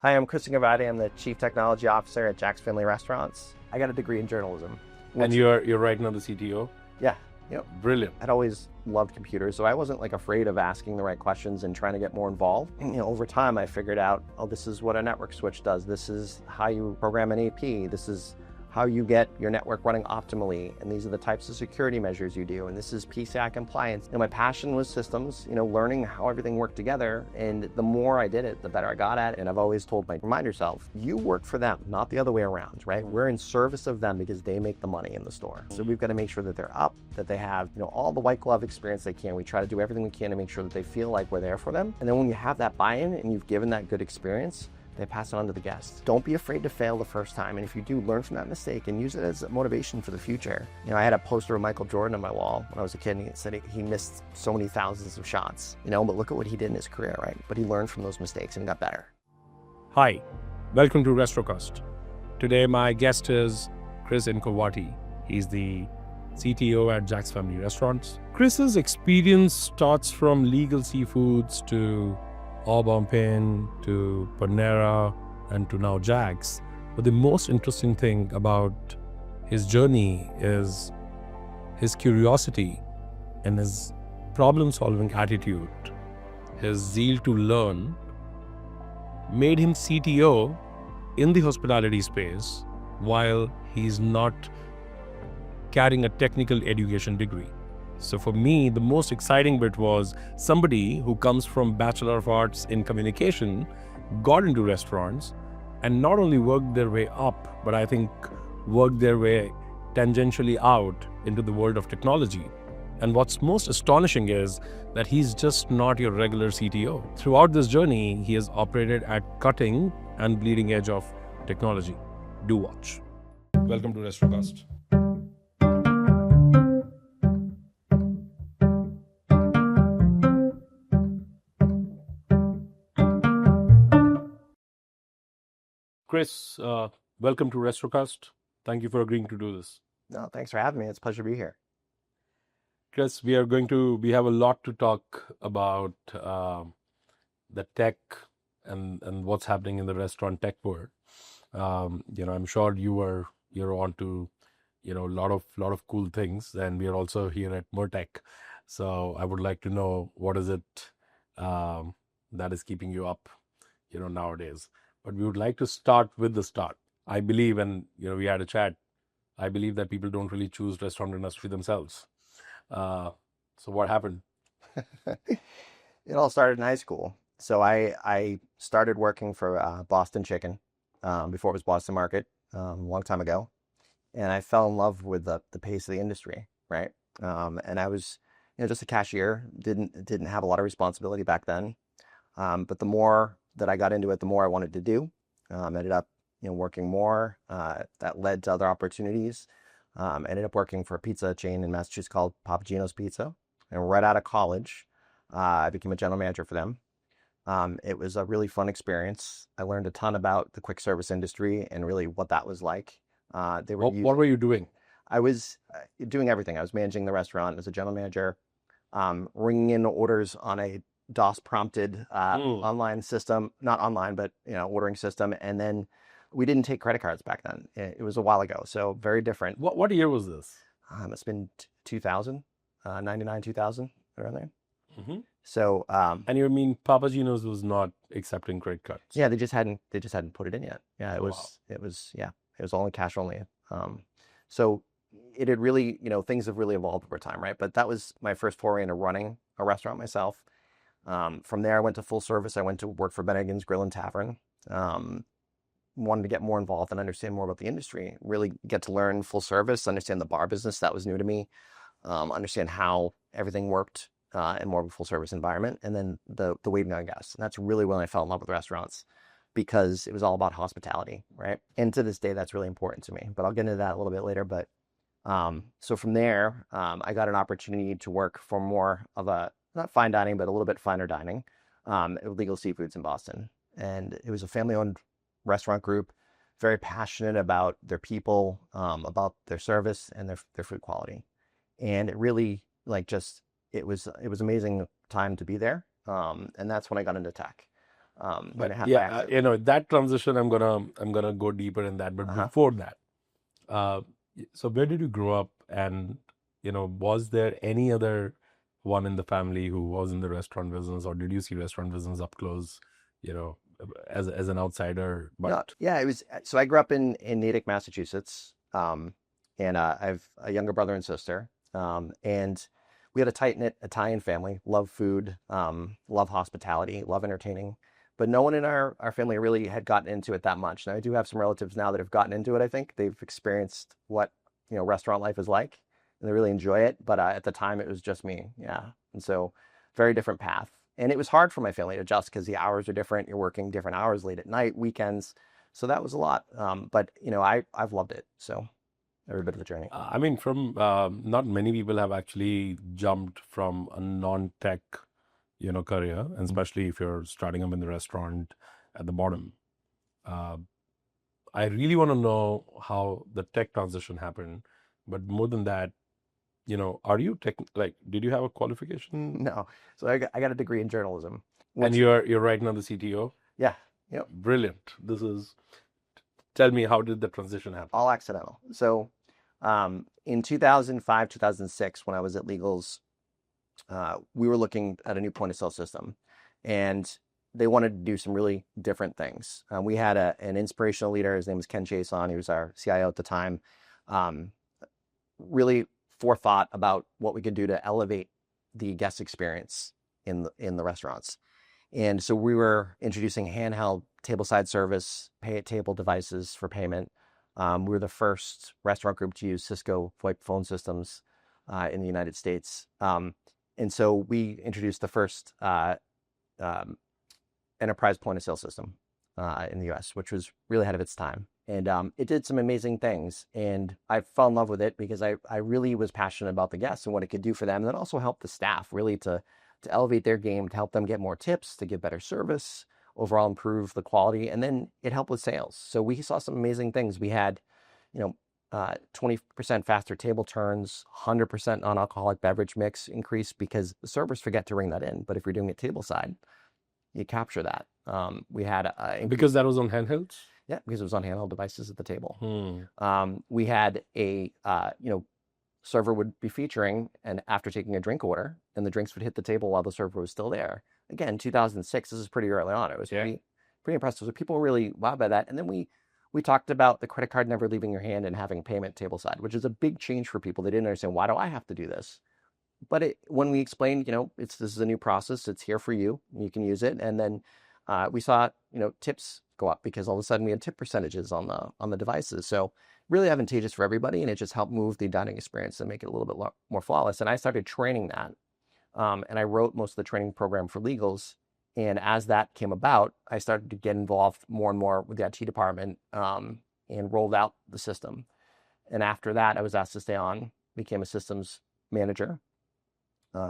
Hi, I'm Chris Incorvati. I'm the Chief Technology Officer at Jack's Family Restaurants. I got a degree in journalism. And you're right now the CTO? Yeah, yep. Brilliant. I'd always loved computers, so I wasn't afraid of asking the right questions and trying to get more involved. Over time, I figured out, oh, this is what a network switch does. This is how you program an AP. This is how you get your network running optimally. And these are the types of security measures you do. And this is PCI compliance. My passion was systems, learning how everything worked together. And the more I did it, the better I got at it. And I've always remind yourself, you work for them, not the other way around, right? We're in service of them because they make the money in the store. So we've got to make sure that they're up, that they have, all the white glove experience they can. We try to do everything we can to make sure that they feel like we're there for them. And then when you have that buy-in and you've given that good experience, they pass it on to the guests. Don't be afraid to fail the first time. And if you do, learn from that mistake and use it as a motivation for the future. I had a poster of Michael Jordan on my wall when I was a kid, and he said he missed so many thousands of shots, but look at what he did in his career, right? But he learned from those mistakes and got better. Hi, welcome to Restrocast. Today my guest is Chris Incorvati. He's the CTO at Jack's Family Restaurants. Chris's experience starts from legal seafoods to Au Bon Pain to Panera and to now Jack's. But the most interesting thing about his journey is his curiosity and his problem-solving attitude. His zeal to learn made him CTO in the hospitality space while he's not carrying a technical education degree. So for me, the most exciting bit was somebody who comes from Bachelor of Arts in Communication, got into restaurants, and not only worked their way up, but I think worked their way tangentially out into the world of technology. And what's most astonishing is that he's just not your regular CTO. Throughout this journey, he has operated at cutting and bleeding edge of technology. Do watch. Welcome to Restrocast. Chris, welcome to Restrocast. Thank you for agreeing to do this. No, thanks for having me. It's a pleasure to be here. Chris, we have a lot to talk about the tech and what's happening in the restaurant tech world. I'm sure you're on to a lot of cool things, and we are also here at Mertech. So I would like to know, what is it that is keeping you up nowadays? But we would like to start with the start. I believe, and we had a chat, I believe that people don't really choose restaurant industry themselves. So what happened? It all started in high school. So I started working for Boston Chicken before it was Boston Market a long time ago. And I fell in love with the pace of the industry, right? And I was just a cashier, didn't have a lot of responsibility back then. But the more that I got into it, the more I wanted to do. Ended up working more. That led to other opportunities. Ended up working for a pizza chain in Massachusetts called Papagino's Pizza. And right out of college, I became a general manager for them. It was a really fun experience. I learned a ton about the quick service industry and really what that was like. What were you doing? I was doing everything. I was managing the restaurant as a general manager, ringing in orders on a DOS prompted online system, not online, but ordering system. And then we didn't take credit cards back then. It was a while ago, so very different. What year was this? It's been 2000, 99, 2000, around there. Mm-hmm. So, and you mean Papagino's was not accepting credit cards? Yeah, they just hadn't put it in yet. Yeah, it was only cash only. So it had really, things have really evolved over time, right? But that was my first foray into running a restaurant myself. From there, I went to full service. I went to work for Bennigan's Grill and Tavern. Wanted to get more involved and understand more about the industry, really get to learn full service, understand the bar business. That was new to me. Understand how everything worked in more of a full service environment. And then the waiting on guests. And that's really when I fell in love with restaurants, because it was all about hospitality, right? And to this day, that's really important to me, but I'll get into that a little bit later. But so from there, I got an opportunity to work for more of a, not fine dining, but a little bit finer dining, Legal Seafoods in Boston. And it was a family-owned restaurant group, very passionate about their people, about their service and their food quality. And it really it was amazing time to be there. And that's when I got into tech. And it happened by Yeah, accident. that transition, I'm gonna go deeper in that. But Uh-huh. before that, uh, so where did you grow up? And was there any other one in the family who was in the restaurant business, or did you see restaurant business up close, you know, as an outsider? No, But yeah, it was. So I grew up in Natick, Massachusetts, and I have a younger brother and sister, and we had a tight-knit Italian family. Love food, love hospitality, love entertaining, but no one in our family really had gotten into it that much. Now I do have some relatives now that have gotten into it. I think they've experienced what restaurant life is like, and they really enjoy it. But at the time, it was just me, yeah, and so very different path. And it was hard for my family to adjust because the hours are different. You're working different hours, late at night, weekends. So that was a lot. But I've loved it. So every bit of the journey. I mean, from not many people have actually jumped from a non-tech, career, and especially if you're starting up in the restaurant at the bottom. Uh, I really want to know how the tech transition happened, but more than that, are you did you have a qualification? No. So I got a degree in journalism, And which you're right now the CTO? yeah, you know, Brilliant. Tell me, how did the transition happen? all accidental. So in 2005, 2006, when I was at Legals, we were looking at a new point of sale system, and they wanted to do some really different things. We had an inspirational leader. His name was Ken Chason. He was our CIO at the time. Really forethought about what we could do to elevate the guest experience in the restaurants. And so we were introducing handheld tableside service, pay at table devices for payment. We were the first restaurant group to use Cisco VoIP phone systems in the United States. And so we introduced the first enterprise point of sale system in the US, which was really ahead of its time. And it did some amazing things. And I fell in love with it because I really was passionate about the guests and what it could do for them. And then also help the staff really to elevate their game, to help them get more tips, to give better service, overall improve the quality. And then it helped with sales. So we saw some amazing things. We had, 20% faster table turns, 100% non-alcoholic beverage mix increase because the servers forget to ring that in. But if you're doing it table side, you capture that. We had Because that was on handhelds? yeah, because it was on handheld devices at the table. We had a server would be featuring, and after taking a drink order, and the drinks would hit the table while the server was still there. Again, 2006. This is pretty early on. It was pretty impressive. So people were really wowed by that. And then we talked about the credit card never leaving your hand and having payment table side, which is a big change for people. They didn't understand, why do I have to do this? But when we explained, this is a new process. It's here for you. You can use it. And then we saw, tips go up because all of a sudden we had tip percentages on the devices. So really advantageous for everybody, and it just helped move the dining experience and make it a little bit more flawless. And I started training that, and I wrote most of the training program for Legals. And as that came about, I started to get involved more and more with the IT department, and rolled out the system. And after that, I was asked to stay on, became a systems manager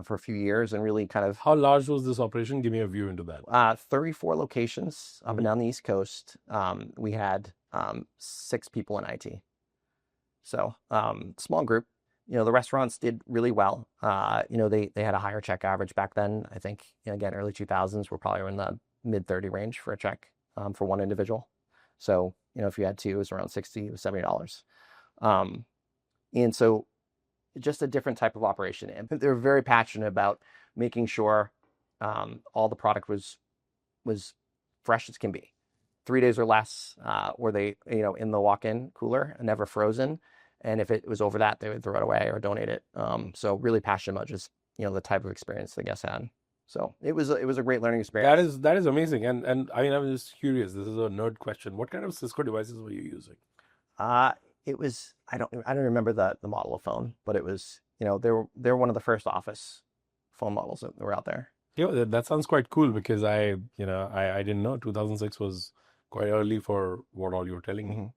for a few years, and really kind of. How large was this operation? Give me a view into that. 34 locations up and down the East Coast. We had 6 people in IT. So small group. The restaurants did really well. They had a higher check average back then. I think, again, early 2000s, we're probably in the mid 30 range for a check for one individual. So, if you had 2, it was around $60 or $70. And so just a different type of operation. And they were very passionate about making sure all the product was fresh as can be. 3 days or less were they, in the walk-in cooler and never frozen. And if it was over that, they would throw it away or donate it. So really passionate about just, the type of experience the guests had. So it was a great learning experience. That is amazing. And I mean, I'm just curious. This is a nerd question. What kind of Cisco devices were you using? It was, I don't remember the model of phone, but it was, they're one of the first office phone models that were out there. Yeah, that sounds quite cool because I didn't know 2006 was quite early for what all you were telling me. Mm-hmm.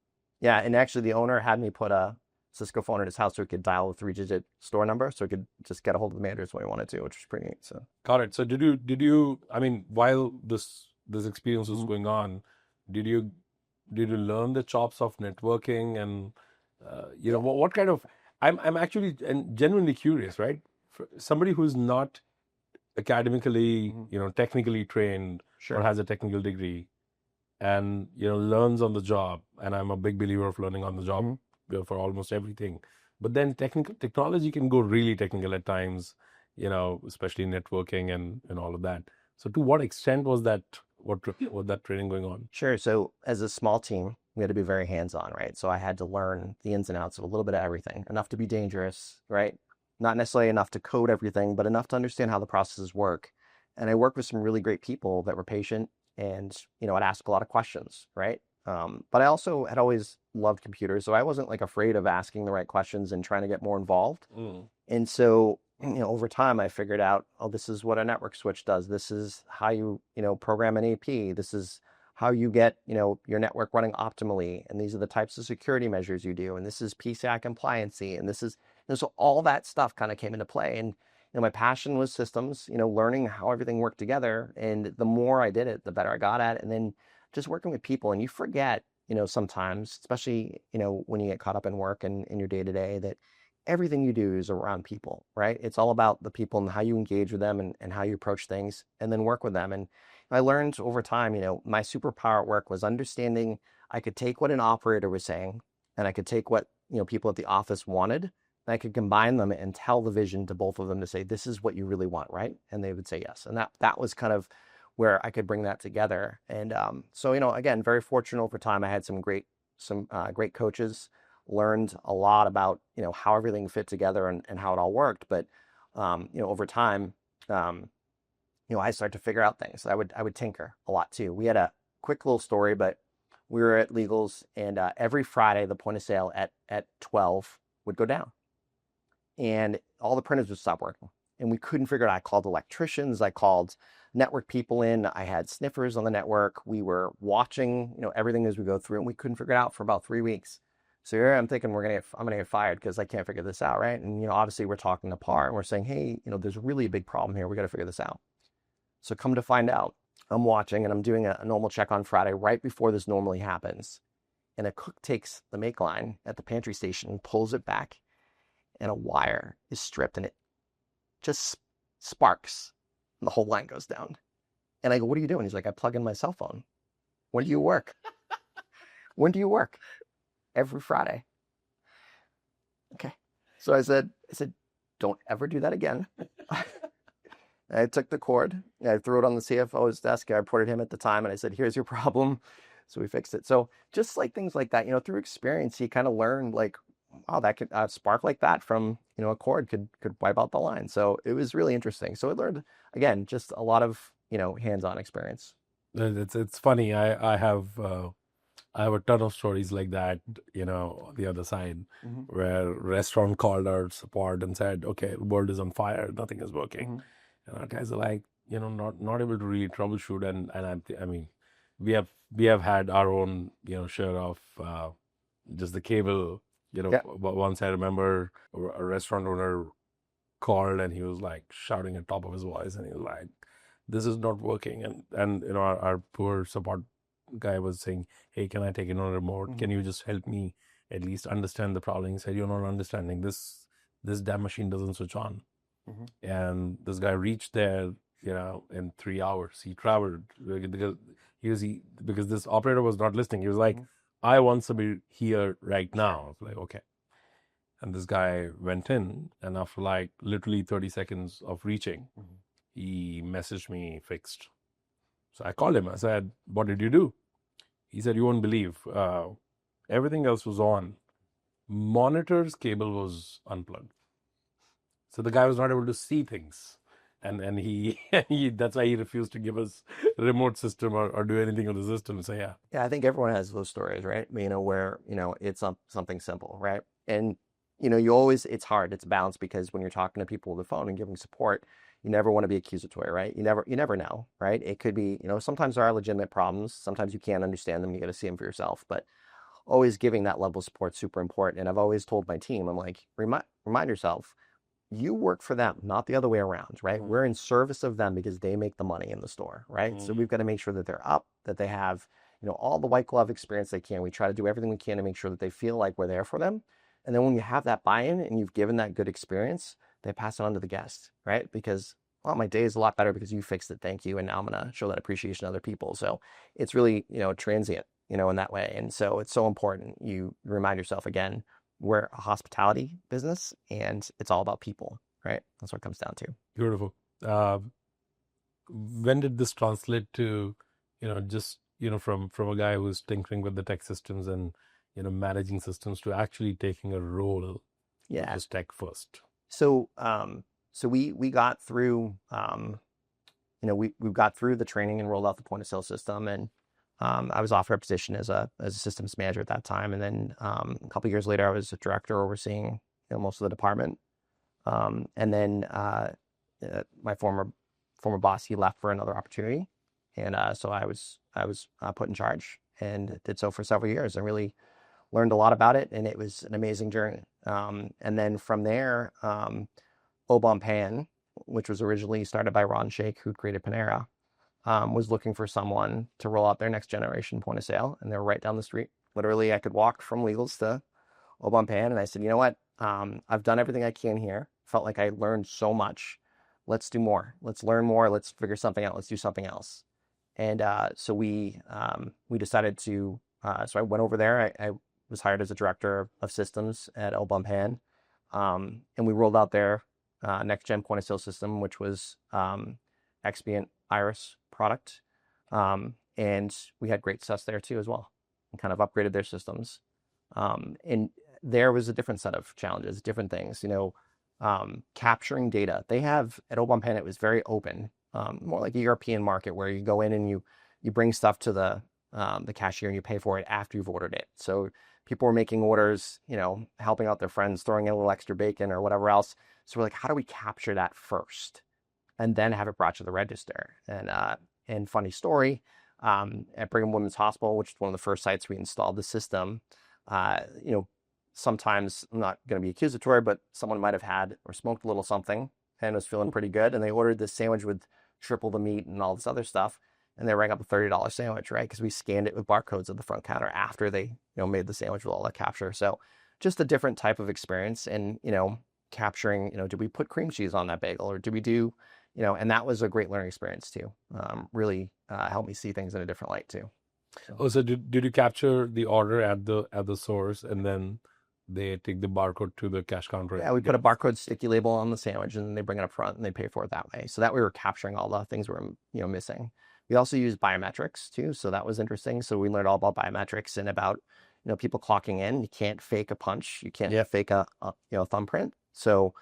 Yeah, and actually the owner had me put a Cisco phone at his house so he could dial a 3-digit store number, so he could just get a hold of the managers when he wanted to, which was pretty neat. So got it. So did you? I mean, while this experience was going on, did you learn the chops of networking and what kind of? I'm actually and genuinely curious, right? For somebody who's not academically, technically trained, or has a technical degree and, learns on the job. And I'm a big believer of learning on the job for almost everything. But then technology can go really technical at times, especially networking and all of that. So to what extent was that, what that training going on? Sure. So as a small team, we had to be very hands-on, right? So I had to learn the ins and outs of a little bit of everything, enough to be dangerous, right? Not necessarily enough to code everything, but enough to understand how the processes work. And I worked with some really great people that were patient and, I'd ask a lot of questions, right? But I also had always loved computers, so I wasn't like afraid of asking the right questions and trying to get more involved. And so, over time, I figured out, oh, this is what a network switch does. This is how you, program an AP. This is how you get, your network running optimally. And these are the types of security measures you do. And this is PCI compliancy. And this is, so all that stuff kind of came into play. And, my passion was systems, learning how everything worked together. And the more I did it, the better I got at it. And then just working with people, and you forget, sometimes, especially, when you get caught up in work and in your day to day, that everything you do is around people, right? It's all about the people and how you engage with them and how you approach things and then work with them. And I learned over time, my superpower at work was understanding I could take what an operator was saying and I could take what, people at the office wanted, and I could combine them and tell the vision to both of them to say, this is what you really want, right? And they would say yes. And that was kind of where I could bring that together. And so, again, very fortunate over time. I had some great coaches, learned a lot about, how everything fit together and how it all worked. But, over time, I started to figure out things. I would tinker a lot too. We had a quick little story, but we were at Legals, and every Friday, the point of sale at 12 would go down and all the printers would stop working. And we couldn't figure it out. I called electricians. I called network people in. I had sniffers on the network. We were watching, everything as we go through, and we couldn't figure it out for about 3 weeks. So here I'm thinking I'm gonna get fired because I can't figure this out, right? And obviously we're talking to PAR and we're saying, hey, there's really a big problem here. We got to figure this out. So come to find out, I'm watching and I'm doing a normal check on Friday right before this normally happens, and a cook takes the make line at the pantry station and pulls it back, and a wire is stripped and it just sparks and the whole line goes down. And I go, what are you doing? He's like, I plug in my cell phone. When do you work? When do you work? Every Friday. Okay. So I said, don't ever do that again. I took the cord, I threw it on the CFO's desk. I reported him at the time and I said, here's your problem. So we fixed it. So just like things like that, through experience, you kind of learn like, oh, that could spark like that from, a cord could wipe out the line. So it was really interesting. So I learned, again, just a lot of, hands-on experience. It's funny. I have a ton of stories like that, the other side, where restaurant called our support and said, okay, the world is on fire, nothing is working. And our guys are like, not able to really troubleshoot. And I mean, we have had our own, share of just the cable. But once I remember a restaurant owner called and he was like shouting at the top of his voice and he was like, this is not working. And our poor support guy was saying, hey, can I take it on a remote? Can you just help me at least understand the problem? He said, you're not understanding. This damn machine doesn't switch on. And this guy reached there, in 3 hours. He traveled because this operator was not listening. He was like, I want somebody here right now. I was like, okay. And this guy went in, and after like literally 30 seconds of reaching, he messaged me fixed. So I called him. I said, what did you do? He said, you won't believe. Everything else was on. Monitor's cable was unplugged. So the guy was not able to see things. And he that's why he refused to give us a remote system or do anything on the system. So yeah. Yeah, I think everyone has those stories, right? Where, it's something simple, right? And, it's hard. It's a balance because when you're talking to people on the phone and giving support, you never want to be accusatory, right? You never know, right? It could be, sometimes there are legitimate problems. Sometimes you can't understand them. You got to see them for yourself. But always giving that level of support is super important. And I've always told my team, I'm like, remind yourself, you work for them, not the other way around, right? We're in service of them because they make the money in the store, right? So we've got to make sure that they're up, that they have, all the white glove experience they can. We try to do everything we can to make sure that they feel like we're there for them. And then when you have that buy-in and you've given that good experience, they pass it on to the guest, right? Because well, my day is a lot better because you fixed it. Thank you. And now I'm going to show that appreciation to other people. So it's really, transient, in that way. And so it's so important. You remind yourself again, we're a hospitality business and it's all about people, right? That's what it comes down to. Beautiful. When did this translate to, just, from a guy who's tinkering with the tech systems and, managing systems to actually taking a role, which is tech first? So, we got through, we got through the training and rolled out the point of sale system, and I was offered a position as a systems manager at that time, and then a couple of years later, I was a director overseeing most of the department, and then my former boss, he left for another opportunity, and so I was put in charge and did so for several years. I really learned a lot about it, and it was an amazing journey. And then from there, Au Bon Pain, which was originally started by Ron Shaich, who created Panera, was looking for someone to roll out their next generation point of sale, and they're right down the street. Literally, I could walk from Legals to Au Bon Pain, and I said, you know what? I've done everything I can here. Felt like I learned so much. Let's do more. Let's learn more. Let's figure something out. Let's do something else. And so we decided to. So I went over there. I was hired as a director of systems at Au Bon Pain, and we rolled out their next gen point of sale system, which was Expient Iris product, and we had great success there too as well, and kind of upgraded their systems. And there was a different set of challenges, different things, capturing data. They have at Au Bon Pain, it was very open, more like a European market where you go in and you bring stuff to the cashier and you pay for it after you've ordered it. So people were making orders, helping out their friends, throwing in a little extra bacon or whatever else. So we're like, how do we capture that first and then have it brought to the register? And funny story, at Brigham Women's Hospital, which is one of the first sites we installed the system, sometimes, I'm not going to be accusatory, but someone might have had or smoked a little something and was feeling pretty good, and they ordered this sandwich with triple the meat and all this other stuff, and they rang up a $30 sandwich, right? Because we scanned it with barcodes at the front counter after they, made the sandwich with all that capture. So just a different type of experience, and capturing, did we put cream cheese on that bagel, or did we do, and that was a great learning experience too. Really helped me see things in a different light too. So did you capture the order at the source, and then they take the barcode to the cash counter? Yeah, we put a barcode sticky label on the sandwich, and then they bring it up front and they pay for it that way. So that we were capturing all the things we were, missing. We also use biometrics too, so that was interesting. So we learned all about biometrics and about, people clocking in. You can't fake a punch. You can't fake a thumbprint. So,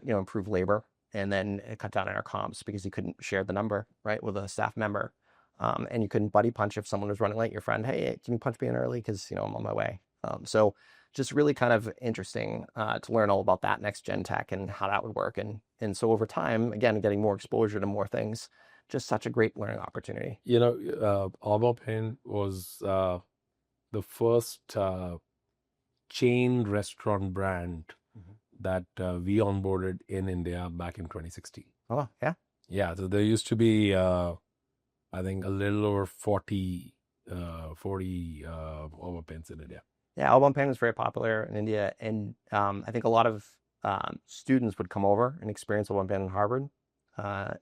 improve labor, and then it cut down on our comps because you couldn't share the number, right, with a staff member. And you couldn't buddy punch if someone was running late. Your friend, hey, can you punch me in early? Because, I'm on my way. So just really kind of interesting to learn all about that next gen tech and how that would work. And so over time, again, getting more exposure to more things, just such a great learning opportunity. Au Bon Pain was the first chain restaurant brand that we onboarded in India back in 2016. Oh, yeah. Yeah, so there used to be, I think, a little over 40 Au Bon Pains in India. Yeah, Au Bon Pain was very popular in India, and I think a lot of students would come over and experience Au Bon Pain in Harvard,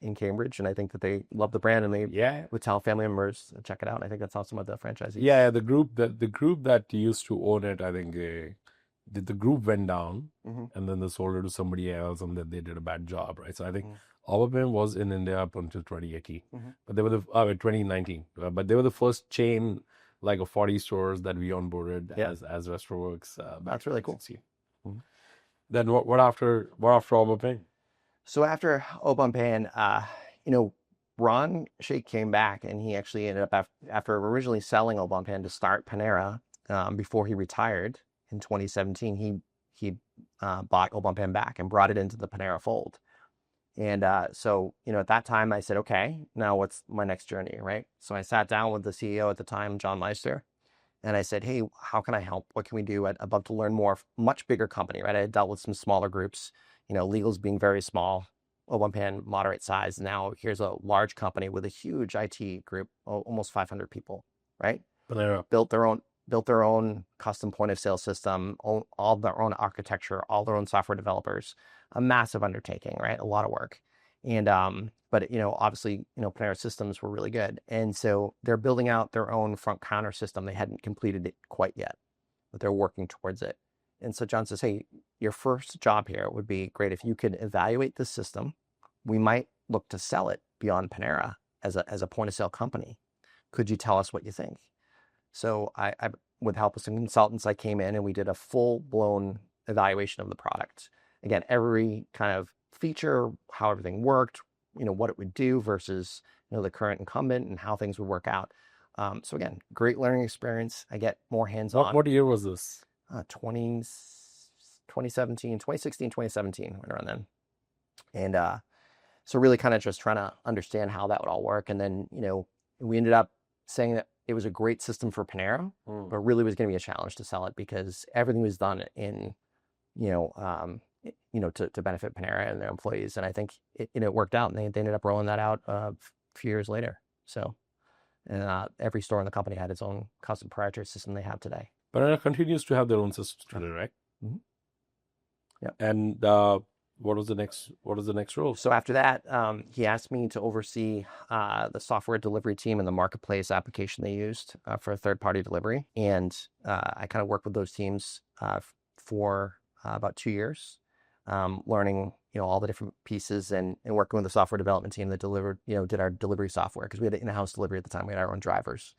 in Cambridge, and I think that they love the brand, and they would tell family members to check it out. I think that's how some of the franchisees. Yeah, the group that used to own it, I think the group went down, and then they sold it to somebody else, and then they did a bad job, right? So I think Au Bon Pain was in India up until 2018, but they were 2019, but they were the first chain, like a 40 stores that we onboarded as Restroworks. That's really cool. Then what after Au Bon Pain? So after Au Bon Pain, Ron Shaich came back, and he actually ended up after originally selling Au Bon Pain to start Panera. Before he retired in 2017, he bought Au Bon Pain back and brought it into the Panera fold. And so, at that time I said, okay, now what's my next journey, right? So I sat down with the CEO at the time, John Meister, and I said, hey, how can I help? What can we do? I'd love to learn more. Much bigger company, right? I had dealt with some smaller groups, Legals being very small, Au Bon Pain moderate size. Now here's a large company with a huge IT group, almost 500 people, right? Panera built their own custom point of sale system, all their own architecture, all their own software developers, a massive undertaking, right? A lot of work. And but obviously, Panera systems were really good, and so they're building out their own front counter system. They hadn't completed it quite yet, but they're working towards it. And so John says, "Hey, your first job here would be great if you could evaluate the system. We might look to sell it beyond Panera as a point of sale company. Could you tell us what you think?" So I with help of some consultants, I came in and we did a full blown evaluation of the product. Again, every kind of feature, how everything worked, what it would do versus the current incumbent and how things would work out. So again, great learning experience. I get more hands-on. What year was this? 2017, 2016, 2017, right around then. And so really kind of just trying to understand how that would all work. And then, we ended up saying that it was a great system for Panera, but really was going to be a challenge to sell it because everything was done in, to benefit Panera and their employees. And I think it worked out, and they ended up rolling that out a few years later. So, and every store in the company had its own custom proprietary system they have today. Panera continues to have their own systems today, right? Mm-hmm. Yeah. And what was the next role? So after that, he asked me to oversee the software delivery team and the marketplace application they used for third-party delivery. And I kind of worked with those teams for about 2 years, learning all the different pieces and working with the software development team that did our delivery software, because we had in-house delivery at the time. We had our own drivers.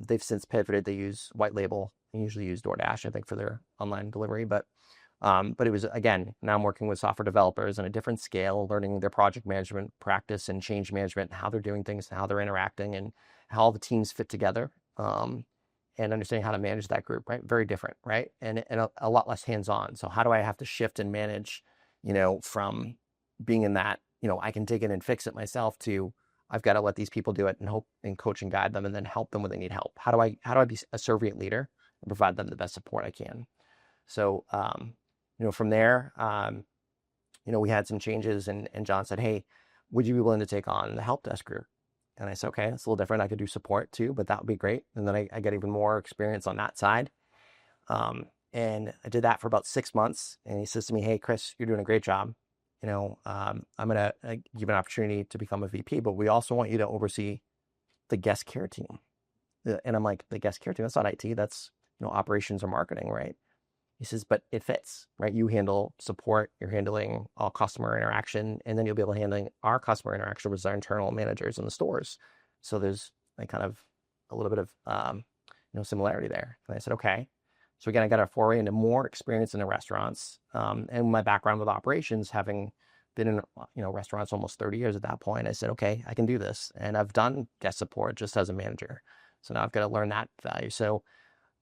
They've since pivoted. They use white label. They usually use DoorDash, I think, for their online delivery, but it was, again, now I'm working with software developers on a different scale, learning their project management practice and change management, and how they're doing things and how they're interacting and how all the teams fit together, and understanding how to manage that group, right? Very different, right? And a lot less hands-on. So how do I have to shift and manage, from being in that, I can take it and fix it myself to I've got to let these people do it and hope and coach and guide them and then help them when they need help. How do I be a servant leader and provide them the best support I can? So, from there, we had some changes, and John said, "Hey, would you be willing to take on the help desk group?" And I said, "Okay, that's a little different. I could do support too, but that would be great." And then I got even more experience on that side. And I did that for about 6 months. And he says to me, "Hey, Chris, you're doing a great job. I'm going to give you an opportunity to become a VP, but we also want you to oversee the guest care team." And I'm like, "The guest care team? That's not IT. That's, operations or marketing, right?" He says, "But it fits, right? You handle support, you're handling all customer interaction, and then you'll be able to handle our customer interaction with our internal managers in the stores. So there's kind of a little bit of, similarity there." And I said, "Okay." So again, I got a foray into more experience in the restaurants, and my background with operations, having been in, restaurants almost 30 years at that point, I said, "Okay, I can do this." And I've done guest support just as a manager. So now I've got to learn that value. So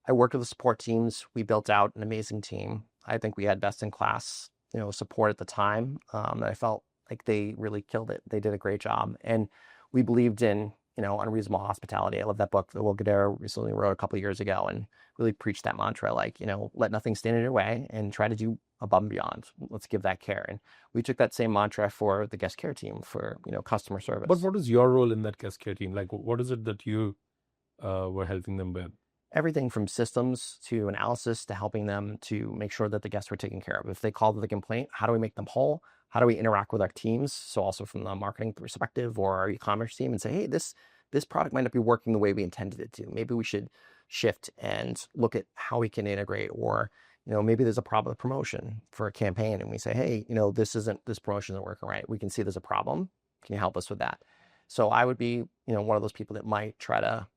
I worked with the support teams. We built out an amazing team. I think we had best in class, support at the time. I felt like they really killed it. They did a great job. And we believed in, unreasonable hospitality. I love that book that Will Guidara recently wrote a couple of years ago, and really preached that mantra, like, let nothing stand in your way and try to do above and beyond. Let's give that care. And we took that same mantra for the guest care team for, customer service. But what is your role in that guest care team? Like, what is it that you were helping them with? Everything from systems to analysis to helping them to make sure that the guests were taken care of. If they called with a complaint, how do we make them whole? How do we interact with our teams? So also from the marketing perspective or our e-commerce team, and say, "Hey, this product might not be working the way we intended it to. Maybe we should shift and look at how we can integrate." Or, maybe there's a problem with promotion for a campaign, and we say, "Hey, this promotion isn't working right. We can see there's a problem. Can you help us with that?" So I would be, one of those people that might try to,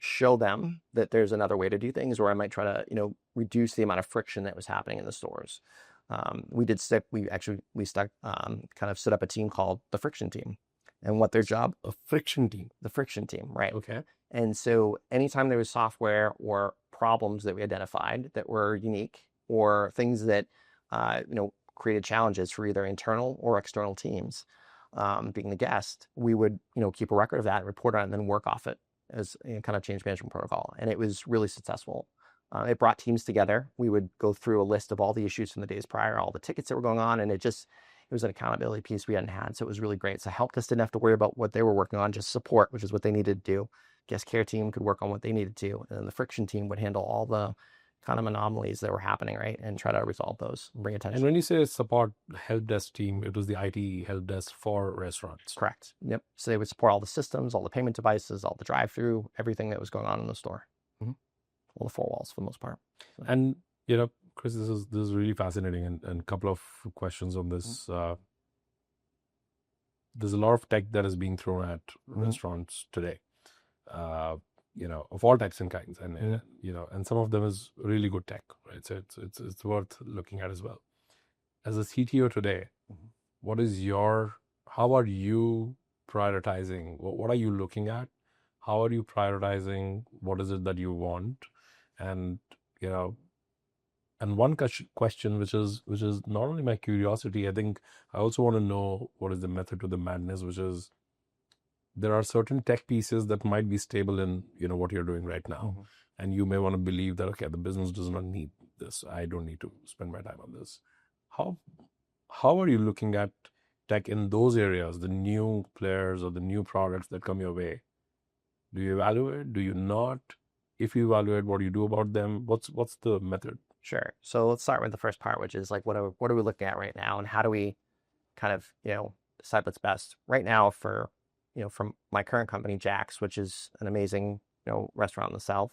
show them that there's another way to do things, or I might try to, reduce the amount of friction that was happening in the stores. We stuck, kind of set up a team called the friction team, and what their job, the friction team, right? Okay. And so anytime there was software or problems that we identified that were unique, or things that, created challenges for either internal or external teams, being the guest, we would, keep a record of that, report on it, and then work off it as kind of change management protocol. And it was really successful. It brought teams together. We would go through a list of all the issues from the days prior, all the tickets that were going on, and it was an accountability piece we hadn't had. So it was really great. So help us didn't have to worry about what they were working on, just support, which is what they needed to do. Guest care team could work on what they needed to, and then the friction team would handle all the, kind of anomalies that were happening, right? And try to resolve those, bring And attention. when you say support help desk team, it was the IT help desk for restaurants. Correct. Yep. So they would support all the systems, all the payment devices, all the drive-through, everything that was going on in the store. All the four walls for the most part. So. And Chris, this is really fascinating, and a couple of questions on this. There's a lot of tech that is being thrown at restaurants today, of all types and kinds, and and some of them is really good tech, right? So it's worth looking at as well. As a CTO today, how are you prioritizing? What are you looking at? How are you prioritizing? What is it that you want? And and one question, which is not only my curiosity, I think I also want to know what is the method to the madness, which is there are certain tech pieces that might be stable in what you're doing right now, and you may want to believe that the business does not need this. I don't need to spend my time on this. How are you looking at tech in those areas, the new players or the new products that come your way? Do you evaluate? Do you not? If you evaluate, what do you do about them? What's the method? Sure. So let's start with the first part, which is like, what are we looking at right now, and how do we kind of, decide what's best right now for, from my current company, Jack's, which is an amazing, restaurant in the South.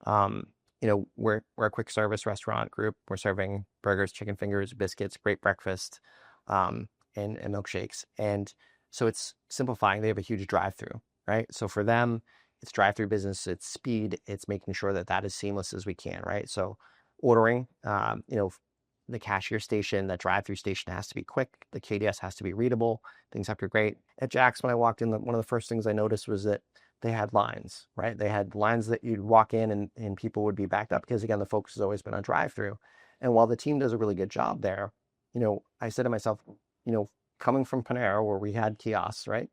We're a quick service restaurant group. We're serving burgers, chicken fingers, biscuits, great breakfast, and milkshakes. And so it's simplifying. They have a huge drive-through, right? So for them, it's drive-through business, it's speed, it's making sure that is seamless as we can, right? So ordering, the cashier station, the drive-through station has to be quick. The KDS has to be readable. Things have to be great. At Jack's, when I walked in, one of the first things I noticed was that they had lines, right? They had lines that you'd walk in and people would be backed up because, again, the focus has always been on drive-through. And while the team does a really good job there, I said to myself, coming from Panera where we had kiosks, right?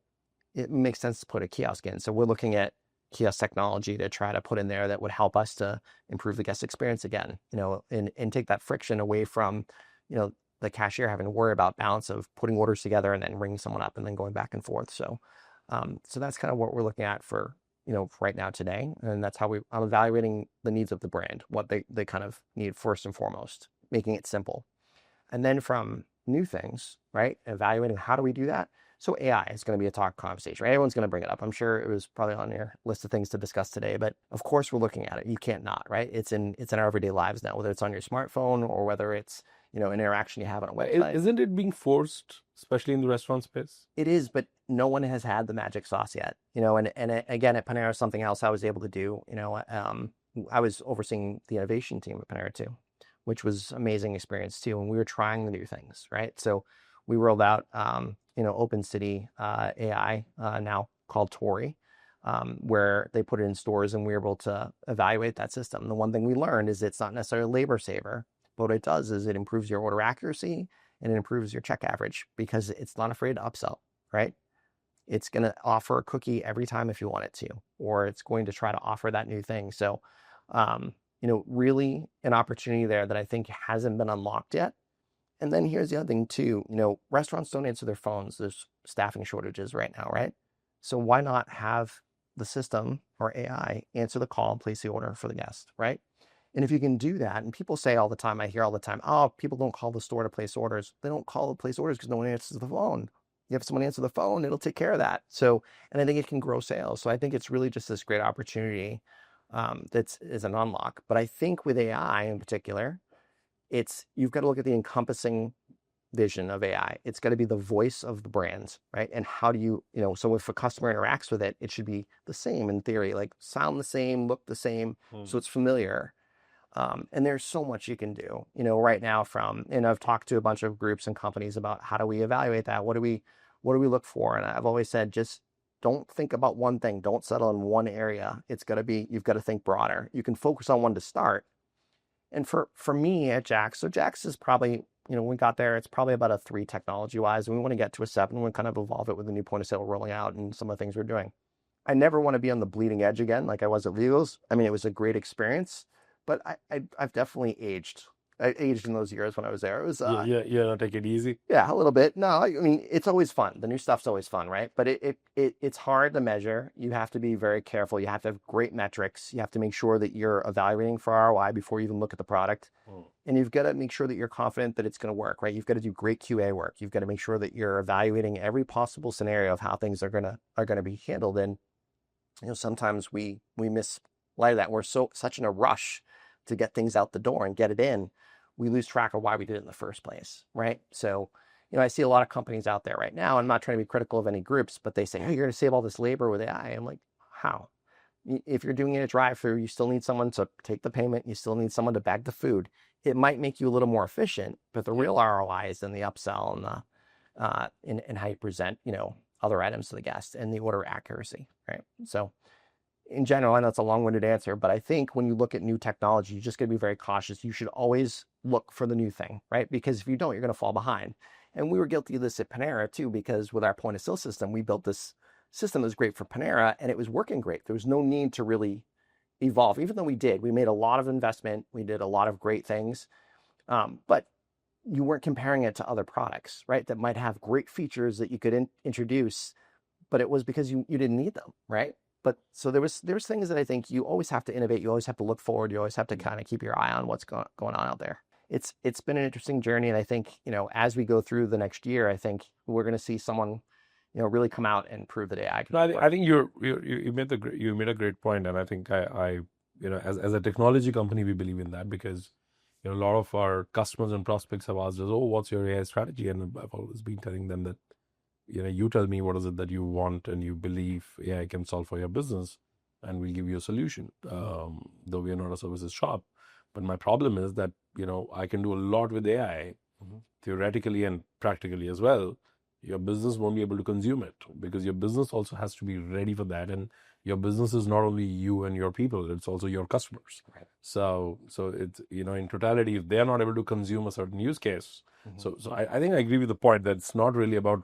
It makes sense to put a kiosk in. So we're looking at kiosk technology to try to put in there that would help us to improve the guest experience again, and take that friction away from, the cashier having to worry about balance of putting orders together and then ringing someone up and then going back and forth. So, so that's kind of what we're looking at for, right now today. And that's how I'm evaluating the needs of the brand, what they kind of need first and foremost, making it simple. And then from new things, right? Evaluating how do we do that? So AI is going to be a talk conversation, right? Everyone's going to bring it up. I'm sure it was probably on your list of things to discuss today, but of course we're looking at it. You can't not, right? It's in our everyday lives now, whether it's on your smartphone or whether it's, an interaction you have on a website. Isn't it being forced, especially in the restaurant space? It is, but no one has had the magic sauce yet, and again, at Panera, something else I was able to do, I was overseeing the innovation team at Panera too, which was amazing experience too. And we were trying the new things, right? So we rolled out, Open City AI, now called Tori, where they put it in stores and we were able to evaluate that system. The one thing we learned is it's not necessarily a labor saver, but what it does is it improves your order accuracy and it improves your check average because it's not afraid to upsell, right? It's going to offer a cookie every time if you want it to, or it's going to try to offer that new thing. So, really an opportunity there that I think hasn't been unlocked yet. And then here's the other thing too, restaurants don't answer their phones. There's staffing shortages right now, right? So why not have the system or AI answer the call and place the order for the guest, right? And if you can do that, and people say all the time, I hear all the time, oh, people don't call the store to place orders. They don't call to place orders because no one answers the phone. You have someone answer the phone, it'll take care of that. So, and I think it can grow sales. So I think it's really just this great opportunity that is an unlock. But I think with AI in particular, you've got to look at the encompassing vision of AI. It's got to be the voice of the brand, right? And how do you, so if a customer interacts with it, it should be the same in theory, like sound the same, look the same, so it's familiar. And there's so much you can do, right now and I've talked to a bunch of groups and companies about how do we evaluate that? What do we look for? And I've always said, just don't think about one thing. Don't settle in one area. You've got to think broader. You can focus on one to start. And for me at Jax, so Jax is probably, when we got there, it's probably about a 3 technology-wise, and we want to get to a 7. We kind of evolve it with the new point of sale rolling out and some of the things we're doing. I never want to be on the bleeding edge again like I was at Legals. I mean, it was a great experience, but I've definitely aged I aged in those years when I was there. It was Yeah, not take it easy. yeah, a little bit. No, I mean it's always fun. The new stuff's always fun, right? But it's hard to measure. You have to be very careful. You have to have great metrics. You have to make sure that you're evaluating for ROI before you even look at the product. And you've got to make sure that you're confident that it's going to work, right? You've got to do great QA work. You've got to make sure that you're evaluating every possible scenario of how things are gonna be handled. And sometimes we miss light of that. We're such in a rush to get things out the door and get it in, we lose track of why we did it in the first place, right? So, I see a lot of companies out there right now. I'm not trying to be critical of any groups, but they say, "Hey, you're going to save all this labor with AI." I'm like, how? If you're doing it a drive-through, you still need someone to take the payment. You still need someone to bag the food. It might make you a little more efficient, but the real ROI is in the upsell and in how you present, other items to the guest and the order accuracy, right? So in general, I know it's a long-winded answer, but I think when you look at new technology, you just got to be very cautious. You should always look for the new thing, right? Because if you don't, you're going to fall behind. And we were guilty of this at Panera too, because with our point of sale system, we built this system that was great for Panera and it was working great. There was no need to really evolve, even though we did. We made a lot of investment. We did a lot of great things, but you weren't comparing it to other products, right? That might have great features that you could introduce, but it was because you didn't need them, right? But so there's things that I think you always have to innovate. You always have to look forward. You always have to kind of keep your eye on what's going on out there. It's been an interesting journey, and I think as we go through the next year, I think we're going to see someone really come out and prove that AI can No, I think you made a great point, and I think I as a technology company we believe in that because a lot of our customers and prospects have asked us, "Oh, what's your AI strategy?" And I've always been telling them that you tell me what is it that you want and you believe AI can solve for your business, and we'll give you a solution. Though we are not a services shop, but my problem is that I can do a lot with AI, theoretically and practically as well. Your business won't be able to consume it because your business also has to be ready for that, and your business is not only you and your people; it's also your customers. Right. So it's in totality, if they are not able to consume a certain use case, so I think I agree with the point that it's not really about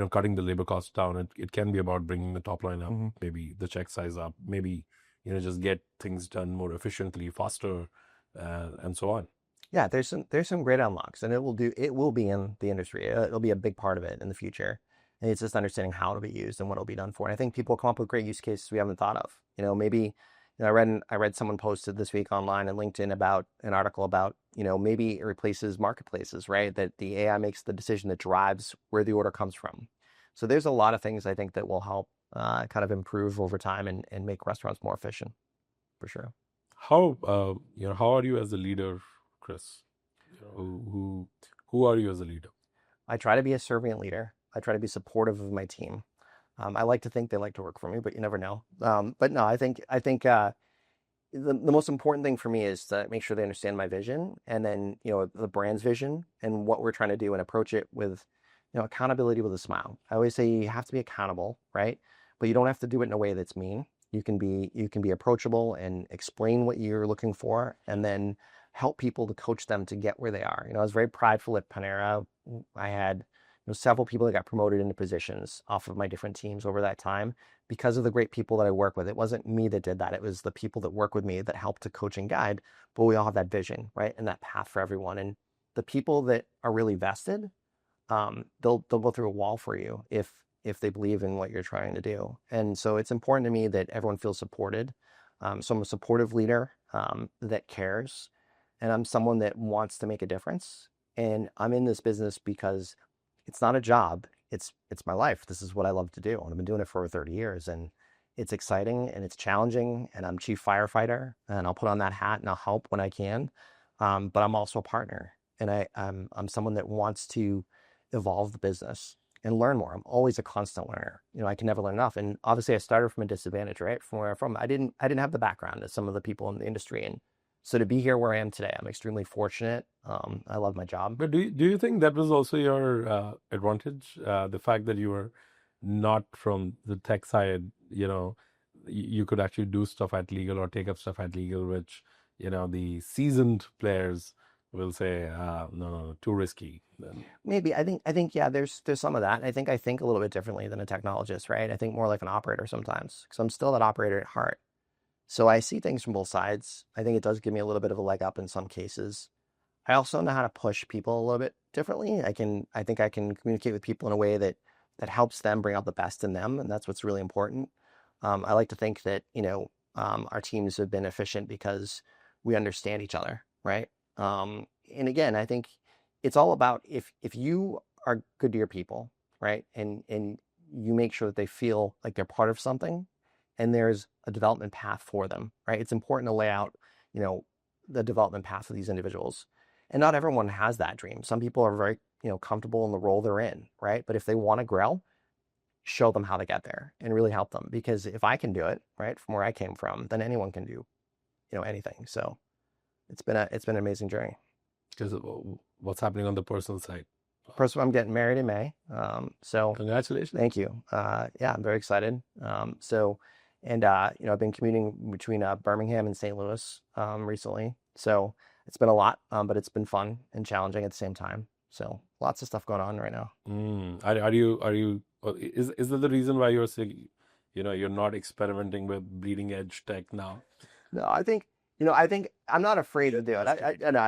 cutting the labor costs down. It can be about bringing the top line up, maybe the check size up, maybe just get things done more efficiently, faster, and so on. Yeah, there's some great unlocks, and it will be in the industry. It'll be a big part of it in the future. And it's just understanding how it'll be used and what it'll be done for. And I think people come up with great use cases we haven't thought of. Maybe I read someone posted this week online and LinkedIn about an article about maybe it replaces marketplaces, right? That the AI makes the decision that drives where the order comes from. So there's a lot of things I think that will help kind of improve over time and make restaurants more efficient, for sure. How how are you as a leader, Chris? Who are you as a leader? I try to be a servant leader. I try to be supportive of my team. I like to think they like to work for me, but you never know. But no, I think the most important thing for me is to make sure they understand my vision, and then the brand's vision and what we're trying to do, and approach it with accountability with a smile. I always say you have to be accountable, right? But you don't have to do it in a way that's mean. You can be approachable and explain what you're looking for, and then help people to coach them to get where they are. I was very prideful at Panera. I had several people that got promoted into positions off of my different teams over that time because of the great people that I work with. It wasn't me that did that. It was the people that work with me that helped to coach and guide, but we all have that vision, right? And that path for everyone. And the people that are really vested, they'll go through a wall for you if they believe in what you're trying to do. And so it's important to me that everyone feels supported. So I'm a supportive leader that cares, and I'm someone that wants to make a difference. And I'm in this business because it's not a job. It's my life. This is what I love to do. And I've been doing it for over 30 years, and it's exciting and it's challenging, and I'm chief firefighter, and I'll put on that hat and I'll help when I can. But I'm also a partner, and I'm someone that wants to evolve the business and learn more. I'm always a constant learner. I can never learn enough. And obviously I started from a disadvantage, right? From where I'm from. I didn't have the background as some of the people in the industry. And so to be here where I am today, I'm extremely fortunate. I love my job. But do you think that was also your advantage? The fact that you were not from the tech side, you could actually do stuff at legal or take up stuff at legal, which, the seasoned players will say, no, too risky. Maybe. I think, yeah, there's some of that. I think a little bit differently than a technologist, right? I think more like an operator sometimes, because I'm still that operator at heart. So I see things from both sides. I think it does give me a little bit of a leg up in some cases. I also know how to push people a little bit differently. I think I can communicate with people in a way that helps them bring out the best in them, and that's what's really important. I like to think that, our teams have been efficient because we understand each other, right? And again, I think it's all about if you are good to your people, right, and you make sure that they feel like they're part of something, and there's a development path for them, right? It's important to lay out, you know, the development path of these individuals. And not everyone has that dream. Some people are very, comfortable in the role they're in, right? But if they want to grow, show them how to get there and really help them. Because if I can do it, right, from where I came from, then anyone can do, anything. So it's been an amazing journey. Because what's happening on the personal side? First of all, I'm getting married in May. So Congratulations. thank you. Yeah, I'm very excited. I've been commuting between Birmingham and St. Louis recently. So it's been a lot, but it's been fun and challenging at the same time. So lots of stuff going on right now. Is that the reason why you're saying, you're not experimenting with bleeding edge tech now? No, I think I'm not afraid to do it. No,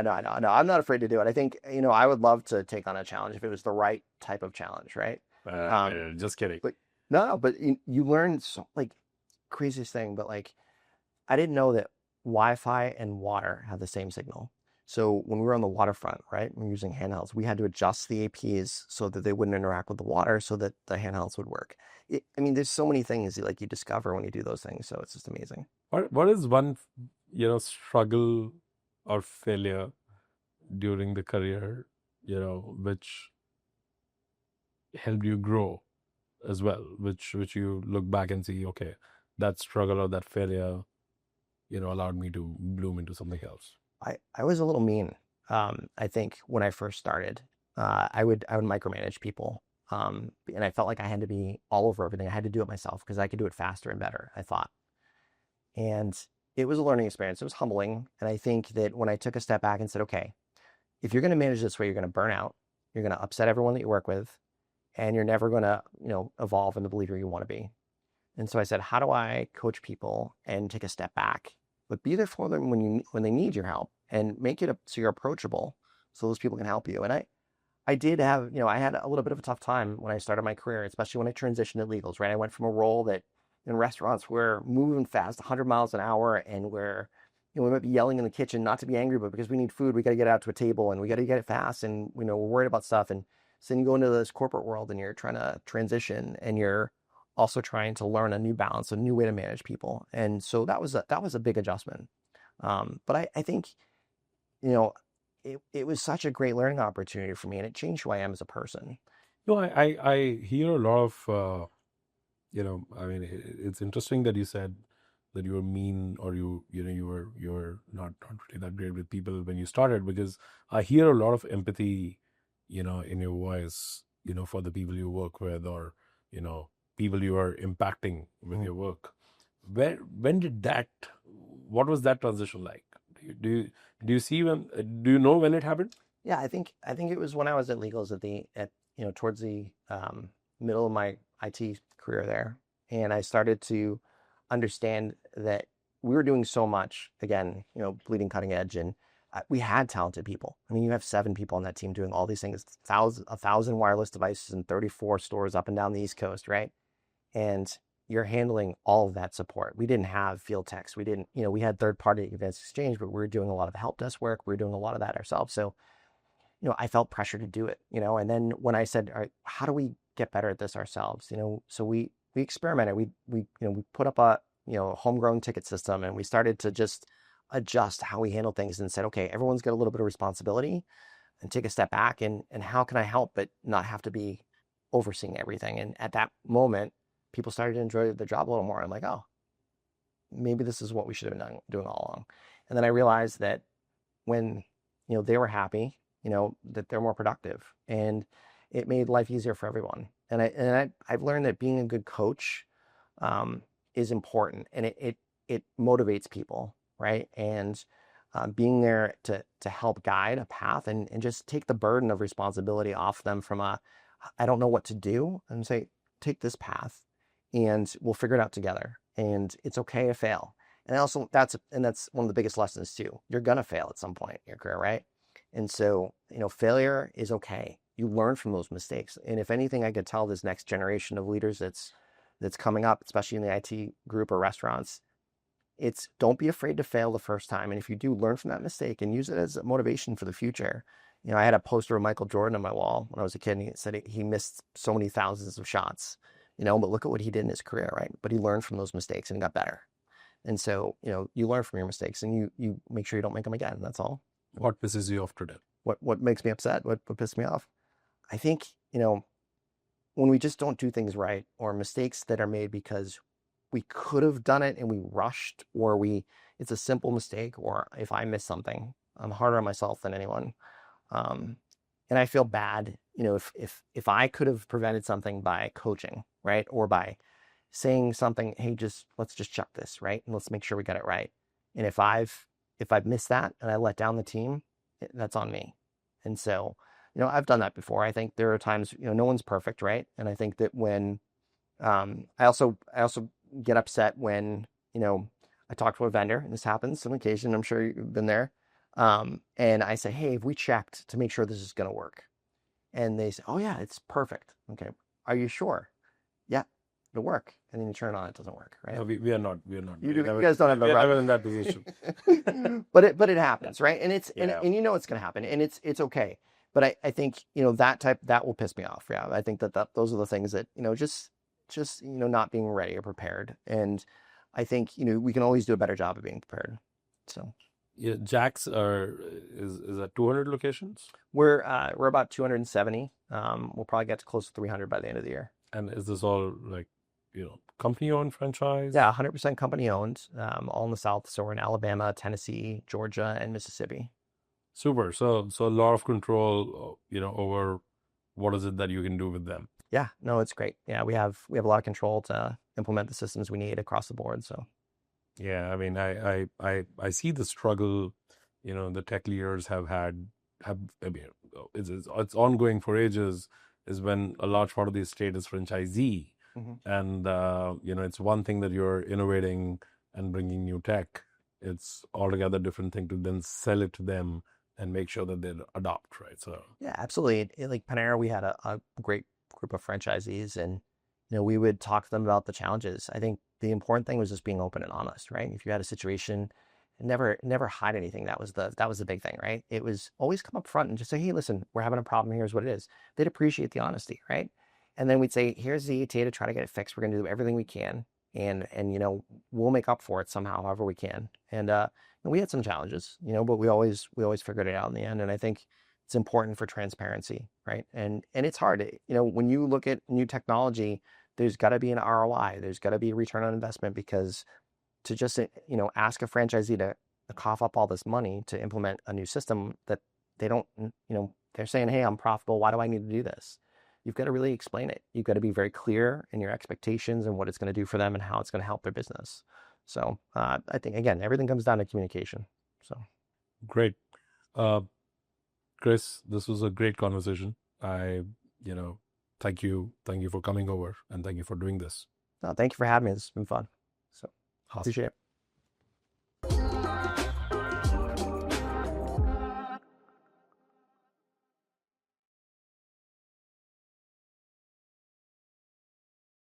I'm not afraid to do it. I think, I would love to take on a challenge if it was the right type of challenge, right? Just kidding. But no, but you learn so, like, craziest thing, but like, I didn't know that Wi-Fi and water have the same signal. So when we were on the waterfront, right, we were using handhelds, we had to adjust the APs so that they wouldn't interact with the water so that the handhelds would work. There's so many things that, you discover when you do those things. So it's just amazing. What is one, struggle or failure during the career, which helped you grow as well, which you look back and see, okay, that struggle or that failure, allowed me to bloom into something else? I was a little mean. I think when I first started, I would micromanage people. And I felt like I had to be all over everything. I had to do it myself because I could do it faster and better, I thought. And it was a learning experience. It was humbling. And I think that when I took a step back and said, okay, if you're going to manage this way, you're going to burn out, you're going to upset everyone that you work with, and you're never going to, evolve into the leader you want to be. And so I said, how do I coach people and take a step back, but be there for them when they need your help, and make it so you're approachable so those people can help you. And I did have, I had a little bit of a tough time when I started my career, especially when I transitioned to legals, right? I went from a role that in restaurants we're moving fast, 100 miles an hour, and we might be yelling in the kitchen, not to be angry, but because we need food, we got to get out to a table and we got to get it fast, and we're worried about stuff. And so then you go into this corporate world and you're trying to transition, and you're also trying to learn a new balance, a new way to manage people. And so that was a big adjustment. But I think, it was such a great learning opportunity for me, and it changed who I am as a person. I hear a lot of, it's interesting that you said that you were mean, or you were not really that great with people when you started, because I hear a lot of empathy, in your voice, for the people you work with, or, people you are impacting with your work. What was that transition like? Do you know when it happened? Yeah, I think it was when I was at Legals towards the middle of my IT career there, and I started to understand that we were doing so much, again, bleeding cutting edge, and we had talented people. You have 7 people on that team doing all these things, 1,000 wireless devices in 34 stores up and down the East Coast, right? And you're handling all of that support. We didn't have field techs. We didn't, we had third-party advanced exchange, but we were doing a lot of help desk work. We were doing a lot of that ourselves. So, I felt pressure to do it, and then when I said, all right, how do we get better at this ourselves? So we experimented. We put up a, homegrown ticket system, and we started to just adjust how we handle things, and said, okay, everyone's got a little bit of responsibility, and take a step back, and how can I help but not have to be overseeing everything? And at that moment, people started to enjoy the job a little more. I'm like, oh, maybe this is what we should have been doing all along. And then I realized that when, they were happy, that they're more productive, and it made life easier for everyone. And I've learned that being a good coach is important, and it motivates people, right? And being there to help guide a path, and just take the burden of responsibility off them from I don't know what to do, and say, take this path and we'll figure it out together. And it's okay to fail. And also that's one of the biggest lessons too. You're going to fail at some point in your career, right? And so, failure is okay. You learn from those mistakes. And if anything, I could tell this next generation of leaders that's coming up, especially in the IT group or restaurants, it's don't be afraid to fail the first time. And if you do, learn from that mistake and use it as motivation for the future. I had a poster of Michael Jordan on my wall when I was a kid, and he said he missed so many thousands of shots, but look at what he did in his career, right? But he learned from those mistakes and got better. And so, you learn from your mistakes and you make sure you don't make them again. That's all. What pisses you off today? What makes me upset? What pisses me off? I think, when we just don't do things right, or mistakes that are made because we could have done it and we rushed, or it's a simple mistake, or if I miss something, I'm harder on myself than anyone. And I feel bad, if I could have prevented something by coaching, right? Or by saying something, hey, let's just check this, right? And let's make sure we got it right. And if I've missed that and I let down the team, that's on me. And so, I've done that before. I think there are times, no one's perfect, right? And I think that when, I also get upset when, I talk to a vendor, and this happens on occasion, I'm sure you've been there. And I say, hey, have we checked to make sure this is going to work? And they say, oh yeah, it's perfect. Okay. Are you sure? Yeah, it'll work. And then you turn it on, it doesn't work, right? No, we are not. You guys don't have the right. in that position. but it happens, right? And it's, Yeah. and it's going to happen, and it's okay. But I think, that will piss me off. Yeah. I think that those are the things that, just, not being ready or prepared. And I think, we can always do a better job of being prepared. So. Yeah, Jack's is at 200 locations? We're about 270. We'll probably get to close to 300 by the end of the year. And is this all company owned franchise? Yeah, 100% company owned, all in the South. So we're in Alabama, Tennessee, Georgia, and Mississippi. Super. So a lot of control, over what is it that you can do with them. Yeah, no, it's great. Yeah, we have a lot of control to implement the systems we need across the board. So. Yeah, I mean, I see the struggle, the tech leaders have had. I mean, it's ongoing for ages. Is when a large part of the estate is franchisee, and it's one thing that you're innovating and bringing new tech. It's altogether different thing to then sell it to them and make sure that they adopt, right? So yeah, absolutely. Like Panera, we had a great group of franchisees, and we would talk to them about the challenges. I think the important thing was just being open and honest, right? If you had a situation, never hide anything. That was the big thing, right? It was always come up front and just say, hey, listen, we're having a problem. Here's what it is. They'd appreciate the honesty, right? And then we'd say, here's the ETA to try to get it fixed. We're going to do everything we can, and we'll make up for it somehow, however we can. And we had some challenges, but we always figured it out in the end. And I think it's important for transparency, right? And it's hard, when you look at new technology, there's got to be an ROI. There's got to be a return on investment, because to just, ask a franchisee to cough up all this money to implement a new system that they don't, they're saying, hey, I'm profitable. Why do I need to do this? You've got to really explain it. You've got to be very clear in your expectations and what it's going to do for them and how it's going to help their business. So I think, again, everything comes down to communication. So great. Chris, this was a great conversation. Thank you for coming over, and thank you for doing this. No, thank you for having me. This has been fun. So awesome. Appreciate it.